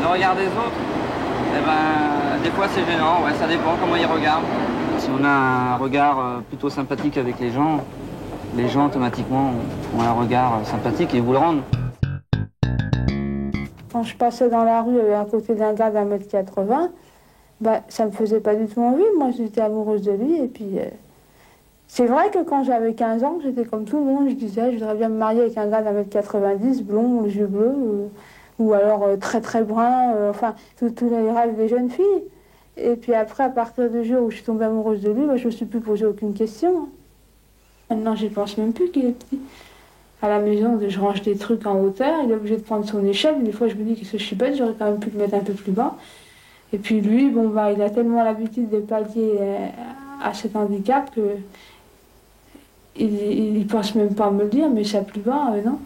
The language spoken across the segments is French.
Le regard des autres, eh ben, des fois c'est gênant, ouais, ça dépend comment ils regardent. Si on a un regard plutôt sympathique avec les gens automatiquement ont un regard sympathique et vous le rendent. Quand je passais dans la rue à côté d'un gars d'1,80 m, bah, ça me faisait pas du tout envie. Moi, j'étais amoureuse de lui. Et puis, c'est vrai que quand j'avais 15 ans, j'étais comme tout le monde. Je disais, je voudrais bien me marier avec un gars d'1,90 m, blond, aux yeux bleus, ou alors très très brun. Enfin, tous les rêves des jeunes filles. Et puis après, à partir du jour où je suis tombée amoureuse de lui, bah, je ne me suis plus posé aucune question. Maintenant, je ne pense même plus qu'il est petit. À la maison, je range des trucs en hauteur, il est obligé de prendre son échelle. Des fois, je me dis que je suis bête, j'aurais quand même pu le mettre un peu plus bas. Et puis lui, bon, bah, il a tellement l'habitude de pallier à cet handicap que il pense même pas à me le dire, mais ça plus bas, non.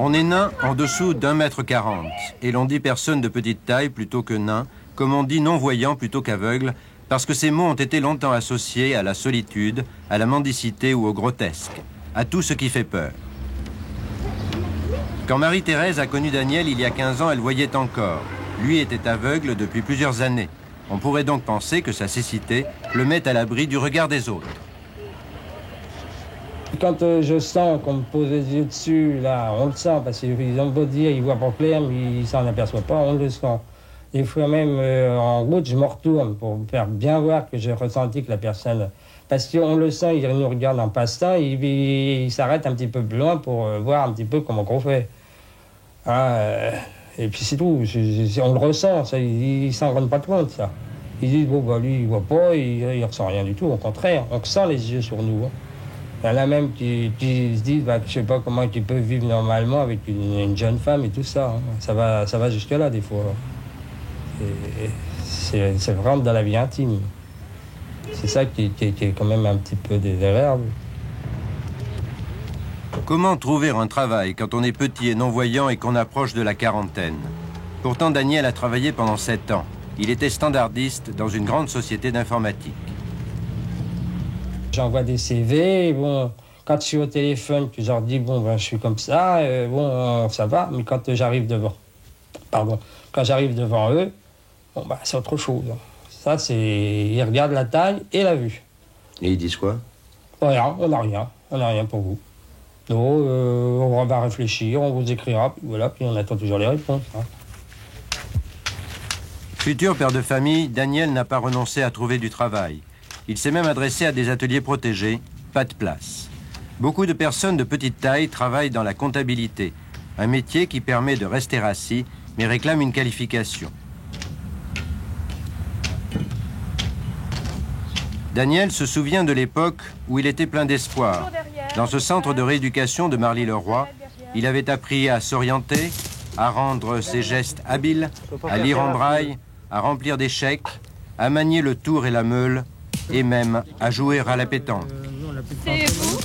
On est nain en dessous d'1,40 m et l'on dit personne de petite taille plutôt que nain, comme on dit non-voyant plutôt qu'aveugle, parce que ces mots ont été longtemps associés à la solitude, à la mendicité ou au grotesque, à tout ce qui fait peur. Quand Marie-Thérèse a connu Daniel il y a 15 ans, elle voyait encore. Lui était aveugle depuis plusieurs années. On pourrait donc penser que sa cécité le met à l'abri du regard des autres. Quand je sens qu'on me pose les yeux dessus, là, on le sent, parce qu'ils ont beau dire, ils voient pas clair, mais ils s'en aperçoivent pas, on le sent. Des fois même, en route, je me retourne pour faire bien voir que j'ai ressenti que la personne... Parce qu'on le sent, il nous regarde en passant, il s'arrête un petit peu plus loin pour voir un petit peu comment on fait. Et puis c'est tout, on le ressent, ça, ils ne s'en rendent pas compte, ça. Ils disent, bon, bah, lui, il voit pas, il ressent rien du tout, au contraire, on sent les yeux sur nous. Hein. Il y en a même qui se disent, bah, je sais pas comment tu peux vivre normalement avec une jeune femme et tout ça. Hein. Ça va jusque-là, des fois. C'est vraiment dans la vie intime. C'est ça qui est quand même un petit peu désagréable. Comment trouver un travail quand on est petit et non-voyant et qu'on approche de la quarantaine? Pourtant, Daniel a travaillé pendant 7 ans. Il était standardiste dans une grande société d'informatique. J'envoie des CV, bon, quand je suis au téléphone, que je leur dis, bon, ben, je suis comme ça, bon, ça va, mais quand j'arrive devant eux, bon, bah, c'est autre chose. Ça, c'est... Ils regardent la taille et la vue. Et ils disent quoi? Rien, on n'a rien pour vous. Donc, on va réfléchir, on vous écrira, puis voilà, puis on attend toujours les réponses. Hein. Futur père de famille, Daniel n'a pas renoncé à trouver du travail. Il s'est même adressé à des ateliers protégés, pas de place. Beaucoup de personnes de petite taille travaillent dans la comptabilité, un métier qui permet de rester assis, mais réclame une qualification. Daniel se souvient de l'époque où il était plein d'espoir. Dans ce centre de rééducation de Marly-le-Roi, il avait appris à s'orienter, à rendre ses gestes habiles, à lire en braille, à remplir des chèques, à manier le tour et la meule, et même à jouer à la pétanque. C'est vous?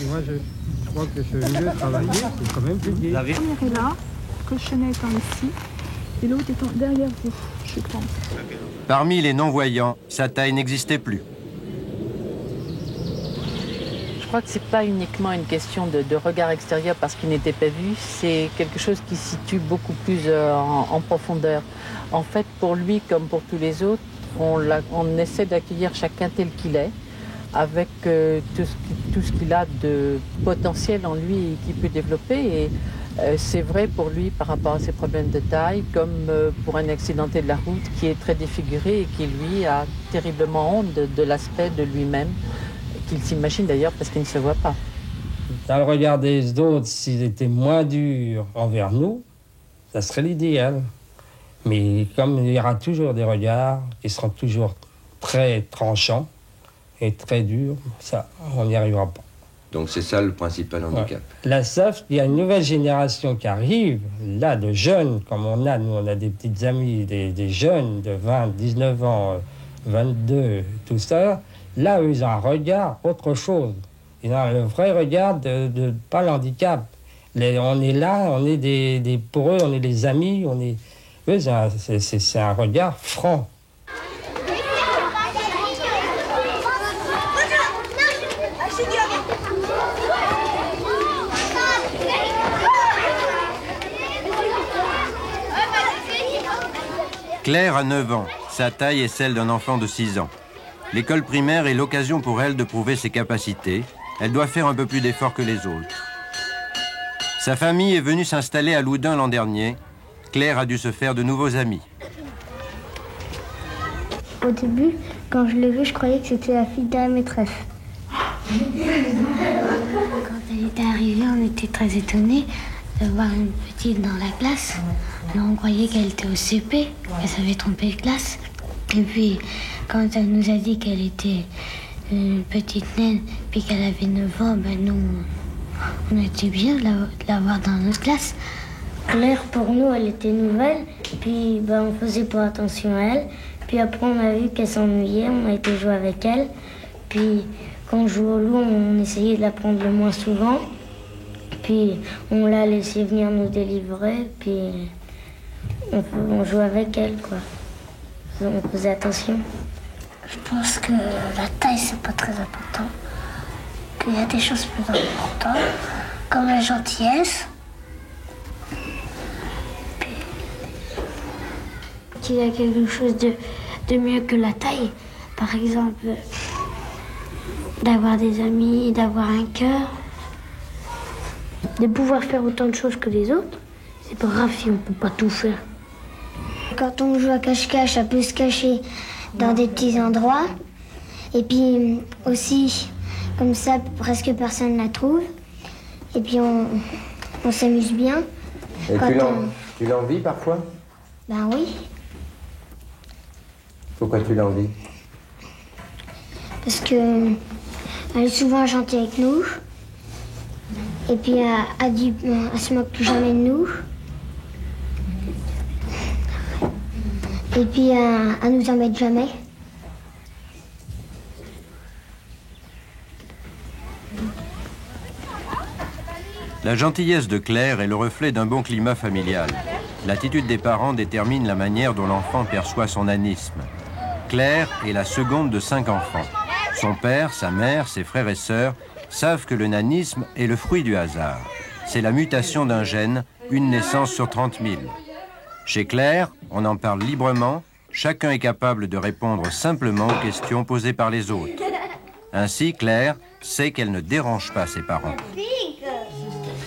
Moi, je crois que ce lieu de travailler, c'est quand même plus gai. La première est là, cochonnet étant ici, et l'autre étant derrière vous, je pense. Parmi les non-voyants, sa taille n'existait plus. Je crois que ce n'est pas uniquement une question de regard extérieur parce qu'il n'était pas vu, c'est quelque chose qui se situe beaucoup plus en profondeur. En fait, pour lui, comme pour tous les autres, on essaie d'accueillir chacun tel qu'il est, avec tout ce qu'il a de potentiel en lui et qu'il peut développer. Et c'est vrai pour lui par rapport à ses problèmes de taille, comme pour un accidenté de la route qui est très défiguré et qui, lui, a terriblement honte de l'aspect de lui-même, qu'il s'imagine d'ailleurs parce qu'il ne se voit pas. Dans le regard des autres, s'ils étaient moins durs envers nous, ça serait l'idéal. Mais comme il y aura toujours des regards qui seront toujours très tranchants et très durs, ça, on n'y arrivera pas. Donc c'est ça le principal handicap. Ouais. Là, sauf qu'il y a une nouvelle génération qui arrive, là, de jeunes, comme on a, nous, on a des petites amies, des jeunes de 20, 19 ans, 22, tout ça. Là, eux, ils ont un regard autre chose. Ils ont le vrai regard de pas le handicap. On est là, on est pour eux, on est des amis, on est... Eux, c'est un regard franc. Claire a 9 ans. Sa taille est celle d'un enfant de 6 ans. L'école primaire est l'occasion pour elle de prouver ses capacités. Elle doit faire un peu plus d'efforts que les autres. Sa famille est venue s'installer à Loudun l'an dernier. Claire a dû se faire de nouveaux amis. Au début, quand je l'ai vue, je croyais que c'était la fille de la maîtresse. Quand elle était arrivée, on était très étonnés de voir une petite dans la classe. Alors on croyait qu'elle était au CP, qu'elle s'avait trompé de classe. Et puis, quand elle nous a dit qu'elle était une petite naine, puis qu'elle avait 9 ans, ben nous, on était bien de la voir dans notre classe. Claire, pour nous, elle était nouvelle, puis ben, on faisait pas attention à elle. Puis après, on a vu qu'elle s'ennuyait, on a été jouer avec elle. Puis, quand on jouait au loup, on essayait de la prendre le moins souvent. Puis, on l'a laissé venir nous délivrer, puis on jouait avec elle, quoi. On faisait attention. Je pense que la taille, c'est pas très important. Qu'il y a des choses plus importantes, comme la gentillesse. Qu'il y a quelque chose de mieux que la taille. Par exemple, d'avoir des amis, d'avoir un cœur. De pouvoir faire autant de choses que les autres. C'est pas grave si on peut pas tout faire. Quand on joue à cache-cache, on peut se cacher dans des petits endroits. Et puis aussi, comme ça, presque personne ne la trouve. Et puis on s'amuse bien. Et tu l'envies parfois? Ben oui. Pourquoi tu l'envies? Parce que elle est souvent gentille avec nous. Et puis elle se moque plus jamais de nous. Et puis elle nous embête jamais. La gentillesse de Claire est le reflet d'un bon climat familial. L'attitude des parents détermine la manière dont l'enfant perçoit son nanisme. Claire est la seconde de 5 enfants. Son père, sa mère, ses frères et sœurs savent que le nanisme est le fruit du hasard. C'est la mutation d'un gène, une naissance sur 30 000. Chez Claire, on en parle librement, chacun est capable de répondre simplement aux questions posées par les autres. Ainsi, Claire sait qu'elle ne dérange pas ses parents.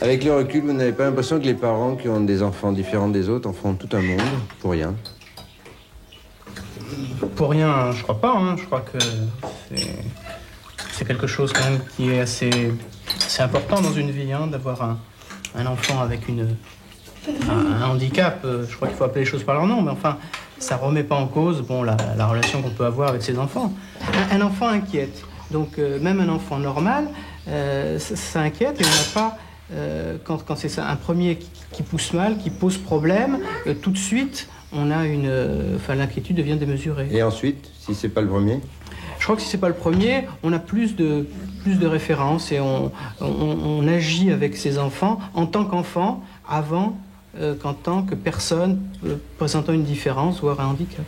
Avec le recul, vous n'avez pas l'impression que les parents qui ont des enfants différents des autres en font tout un monde pour rien? Pour rien, je crois pas. Hein. Je crois que c'est quelque chose quand même qui est assez important dans une vie, hein, d'avoir un enfant avec un handicap. Je crois qu'il faut appeler les choses par leur nom, mais enfin, ça remet pas en cause la relation qu'on peut avoir avec ses enfants. Un enfant inquiète. Donc même un enfant normal, ça inquiète et on n'a pas... quand c'est ça, un premier qui pousse mal, qui pose problème, tout de suite, on a l'inquiétude devient démesurée. Et ensuite, si c'est pas le premier? Je crois que si c'est pas le premier, on a plus de références et on agit avec ses enfants en tant qu'enfant avant qu'en tant que personne présentant une différence, voire un handicap.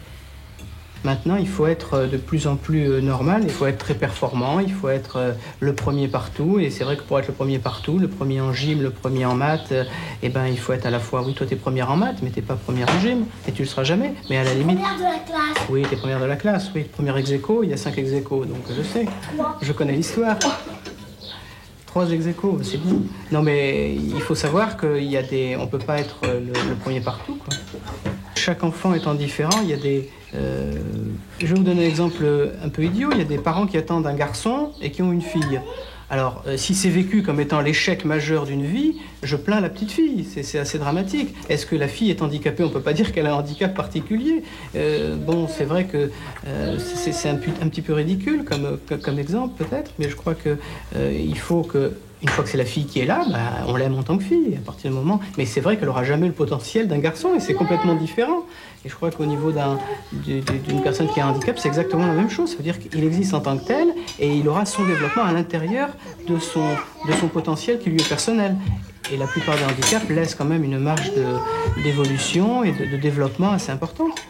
Maintenant, il faut être de plus en plus normal, il faut être très performant, il faut être le premier partout. Et c'est vrai que pour être le premier partout, le premier en gym, le premier en maths, il faut être à la fois, oui, toi t'es première en maths, mais t'es pas première en gym, et tu le seras jamais. Mais à la limite... Première de la classe. Oui, t'es première de la classe, oui. Première ex-aequo, il y a 5 ex-aequo, donc je sais. Je connais l'histoire. 3 ex-aequo, c'est bon. Non, mais il faut savoir qu'on peut pas être le premier partout, quoi. Chaque enfant étant différent, il y a des... je vais vous donner un exemple un peu idiot. Il y a des parents qui attendent un garçon et qui ont une fille. Alors, si c'est vécu comme étant l'échec majeur d'une vie, je plains la petite fille. C'est assez dramatique. Est-ce que la fille est handicapée? On ne peut pas dire qu'elle a un handicap particulier. C'est vrai que c'est un petit peu ridicule comme exemple, peut-être, mais je crois qu'il faut que... Une fois que c'est la fille qui est là, on l'aime en tant que fille, à partir du moment... Mais c'est vrai qu'elle n'aura jamais le potentiel d'un garçon, et c'est complètement différent. Et je crois qu'au niveau d'une personne qui a un handicap, c'est exactement la même chose. Ça veut dire qu'il existe en tant que tel, et il aura son développement à l'intérieur de son potentiel qui lui est personnel. Et la plupart des handicaps laissent quand même une marge d'évolution et de développement assez importante.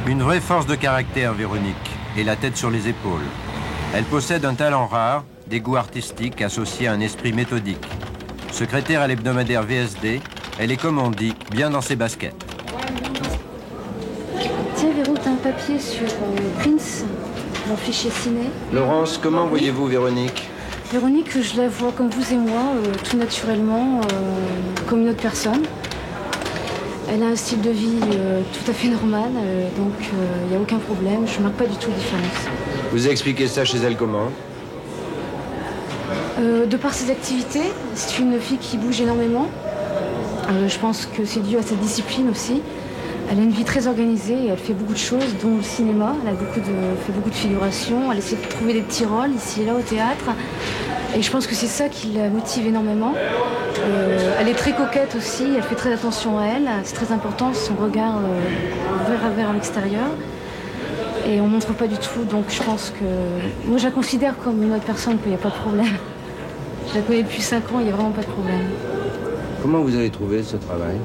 Une vraie force de caractère, Véronique, et la tête sur les épaules. Elle possède un talent rare, des goûts artistiques associés à un esprit méthodique. Secrétaire à l'hebdomadaire VSD, elle est, comme on dit, bien dans ses baskets. Tiens, Véro, t'as un papier sur Prince, mon fichier ciné. Laurence, comment voyez-vous Véronique? Véronique, je la vois comme vous et moi, tout naturellement, comme une autre personne. Elle a un style de vie tout à fait normal, donc il n'y a aucun problème, je ne marque pas du tout de différence. Vous expliquez ça chez elle comment? De par ses activités, c'est une fille qui bouge énormément. Je pense que c'est dû à sa discipline aussi. Elle a une vie très organisée et elle fait beaucoup de choses, dont le cinéma. Elle a fait beaucoup de figurations. Elle essaie de trouver des petits rôles ici et là au théâtre. Et je pense que c'est ça qui la motive énormément. Elle est très coquette aussi, elle fait très attention à elle. C'est très important, son regard vers l'extérieur. Et on ne montre pas du tout, donc je pense que... Moi, je la considère comme une autre personne, qu'il n'y a pas de problème. Je la connais depuis 5 ans, il n'y a vraiment pas de problème. Comment vous avez trouvé ce travail?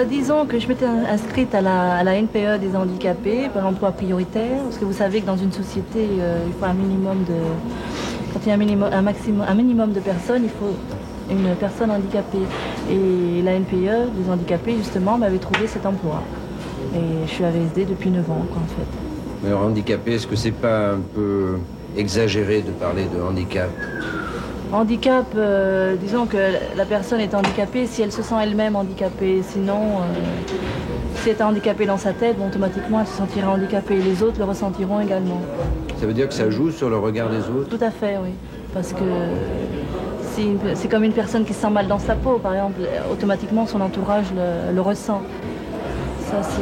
Disons que je m'étais inscrite à la NPE des handicapés, par l'emploi prioritaire, parce que vous savez que dans une société, il faut un minimum de... Quand il y a un minimum de personnes, il faut une personne handicapée. Et la NPE des handicapés, justement, m'avait trouvé cet emploi. Et je suis à VSD depuis 9 ans, quoi, en fait. Mais alors, handicapé, est-ce que c'est pas un peu exagéré de parler de handicap? Handicap, disons que la personne est handicapée si elle se sent elle-même handicapée. Sinon, si elle est handicapée dans sa tête, automatiquement elle se sentira handicapée. Et les autres le ressentiront également. Ça veut dire que ça joue sur le regard des autres? Tout à fait, oui. Parce que c'est comme une personne qui se sent mal dans sa peau, par exemple, automatiquement son entourage le ressent. Ça, c'est...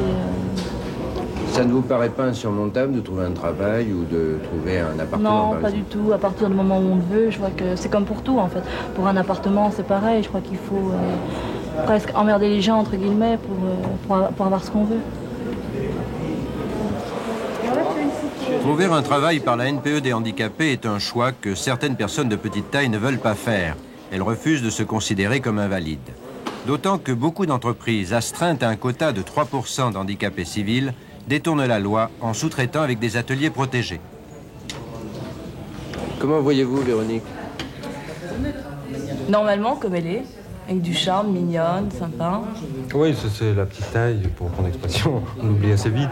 Ça ne vous paraît pas insurmontable de trouver un travail ou de trouver un appartement? Non, pas du tout. À partir du moment où on le veut, je vois que c'est comme pour tout, en fait. Pour un appartement, c'est pareil. Je crois qu'il faut presque emmerder les gens, entre guillemets, pour avoir ce qu'on veut. Trouver un travail par la NPE des handicapés est un choix que certaines personnes de petite taille ne veulent pas faire. Elles refusent de se considérer comme invalides. D'autant que beaucoup d'entreprises astreintes à un quota de 3% d'handicapés civils détournent la loi en sous-traitant avec des ateliers protégés. Comment voyez-vous Véronique? Normalement, comme elle est, avec du charme, mignonne, sympa. Oui, c'est la petite taille, pour reprendre l'expression. On l'oublie assez vite.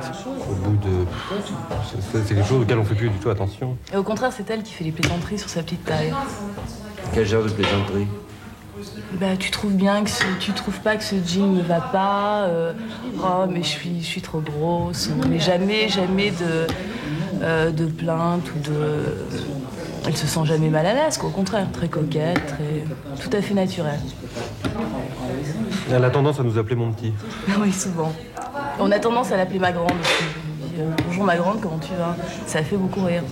Au bout de... C'est quelque chose auquel on ne fait plus du tout attention. Et au contraire, c'est elle qui fait les plaisanteries sur sa petite taille. Quel genre de plaisanterie? Tu trouves bien que tu trouves pas que ce jean ne va pas, oh mais je suis trop grosse, mais jamais de plainte ou de... Elle se sent jamais mal à l'aise, au contraire, très coquette, tout à fait naturelle. Elle a tendance à nous appeler mon petit. Oui, souvent. On a tendance à l'appeler ma grande aussi. Bonjour ma grande, comment tu vas? Ça fait beaucoup rire.